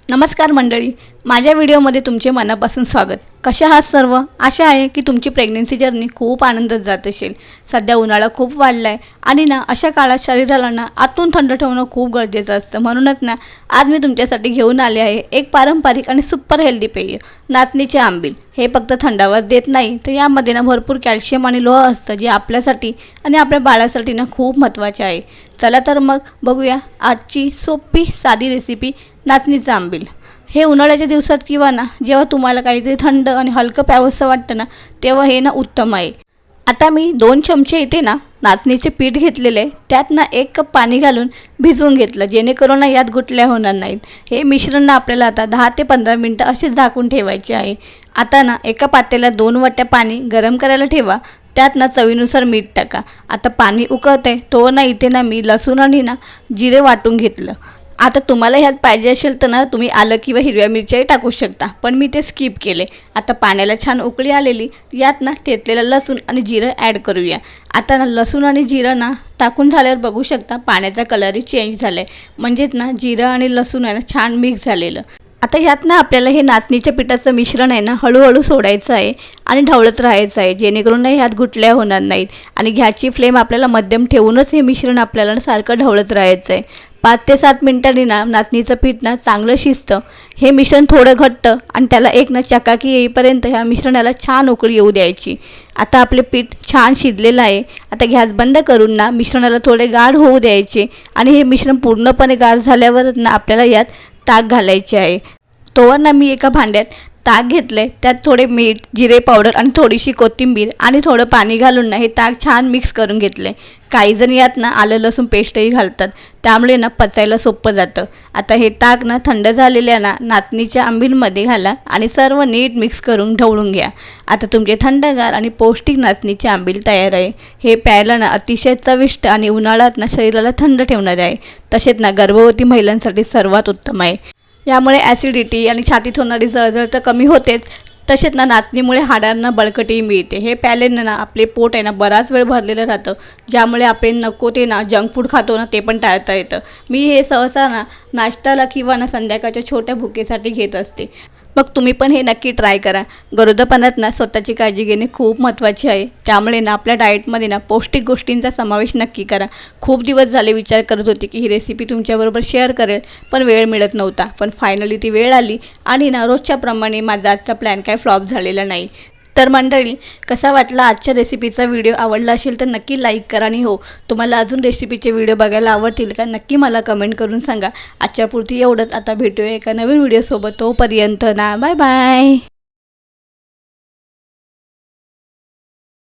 नमस्कार मंडळी, माझ्या व्हिडिओमध्ये तुमचे मनापासून स्वागत। कशा आहात सर्व? आशा आहे की तुमची प्रेग्नन्सी जर्नी खूप आनंदात जात असेल। सध्या उन्हाळा खूप वाढला आहे आणि अशा काळात शरीराला आतून थंड ठेवणं खूप गरजेचं असतं। म्हणूनच आज मी तुमच्यासाठी घेऊन आले आहे एक पारंपरिक आणि सुपर हेल्दी पेय, नाचणीचे आंबील। हे फक्त थंडावा देत नाही तर यामध्ये भरपूर कॅल्शियम आणि लोह असतं, जे आपल्यासाठी आणि आपल्या बाळासाठी खूप महत्त्वाचे आहे। चला तर मग बघूया आजची सोपी साधी रेसिपी, नाचणीचं आंबील। हे उन्हाळ्याच्या दिवसात किंवा जेव्हा तुम्हाला काहीतरी थंड आणि हलकं प्यावंसं वाटतं तेव्हा हे उत्तम आहे। आता मी 2 चमचे इथे नाचणीचे पीठ घेतलेले आहे, त्यात 1 कप पाणी घालून भिजवून घेतलं, जेणेकरून यात गुठल्या होणार नाहीत। हे मिश्रण आपल्याला आता 10 ते 15 मिनिटं असे झाकून ठेवायचे आहे। आता एका पातेल्यात 2 वाट्या पाणी गरम करायला ठेवा, त्यात चवीनुसार मीठ टाका। आता पाणी उकळते तो इथे मी लसूण आणि जिरे वाटून घेतलं। आता तुम्हाला ह्यात पाहिजे असेल तर तुम्ही आलं किंवा हिरव्या मिरच्याही टाकू शकता, पण मी ते स्किप केले। आता पाण्याला छान उकळी आलेली, यात ठेचलेलं लसूण आणि जिरं ॲड करूया। आता लसूण आणि जिरं टाकून झाल्यावर बघू शकता पाण्याचा कलरही चेंज झाला आहे, म्हणजेच जिरं आणि लसूण छान मिक्स झालेलं। आता यात आपल्याला हे नाचणीच्या पिठाचं मिश्रण आहे हळूहळू सोडायचं आहे आणि ढवळत राहायचं आहे, जेणेकरून ह्यात गुठल्या होणार नाहीत। आणि गॅसची फ्लेम आपल्याला मध्यम ठेवूनच हे मिश्रण आपल्याला सारखं ढवळत राहायचं आहे। 5 ते 7 मिनिटांनी नाचणीचं पीठ चांगलं शिजतं। हे मिश्रण थोडं घट्ट आणि त्याला एक चकाकी येईपर्यंत ह्या मिश्रणाला छान उकळी येऊ द्यायची। आता आपले पीठ छान शिजलेलं आहे। आता गॅस बंद करून मिश्रणाला थोडे गार होऊ द्यायचे आणि हे मिश्रण पूर्णपणे गार झाल्यावर आपल्याला यात ताक घालायचे आहे। तोवर मी एका भांड्यात ताक घेतले, त्यात थोडे मीठ, जिरे पावडर आणि थोडीशी कोथिंबीर आणि थोडं पाणी घालून हे ताक छान मिक्स करून घेतले। काही जण यात आलं लसूण पेस्टही घालतात, त्यामुळे पचायला सोपं जातं। आता हे ताक थंड झालेल्या नाचणीच्या आंबीलमध्ये घाला आणि सर्व नीट मिक्स करून ढवळून घ्या। आता तुमचे थंडगार आणि पौष्टिक नाचणीचे आंबील तयार आहे। हे प्यायला अतिशय चविष्ट आणि उन्हाळ्यात शरीराला थंड ठेवणारे आहे, तसेच गर्भवती महिलांसाठी सर्वात उत्तम आहे। यामुळे ॲसिडिटी आणि छातीत होणारी जळजळ तर कमी होतेच, तसेच नाचणीमुळे हाडांना बळकटी मिळते। हे प्यायल्याने आपले पोट आहे बराच वेळ भरलेलं राहतं, ज्यामुळे आपण नको ते जंक फूड खातो ते पण टाळता येतं। मी हे सहसा नाश्त्याला किंवा संध्याकाळच्या छोट्या भुकेसाठी घेत असते। मग तुम्ही पण हे नक्की ट्राय करा। गरोदरपणात स्वतःची काळजी घेणे खूप महत्त्वाचे आहे, त्यामुळे आपल्या डाएटमध्ये पौष्टिक गोष्टींचा समावेश नक्की करा। खूप दिवस झाले विचार करत होते की ही रेसिपी तुमच्याबरोबर शेअर करेल, पण वेळ मिळत नव्हता। पण फायनली ती वेळ आली आणि रोजच्याप्रमाणे माझा आजचा प्लॅन काय फ्लॉप झालेला नाही। तर मंडळी, कसा वाटला आजच्या रेसिपीचा व्हिडिओ? आवडला असेल तर नक्की लाईक करा आणि तुम्हाला अजून रेसिपीचे व्हिडिओ बघायला आवडतील का, नक्की मला कमेंट करून सांगा। आजच्यापुरती एवढंच, आता भेटूया एका नवीन व्हिडिओसोबत। तोपर्यंत बाय बाय।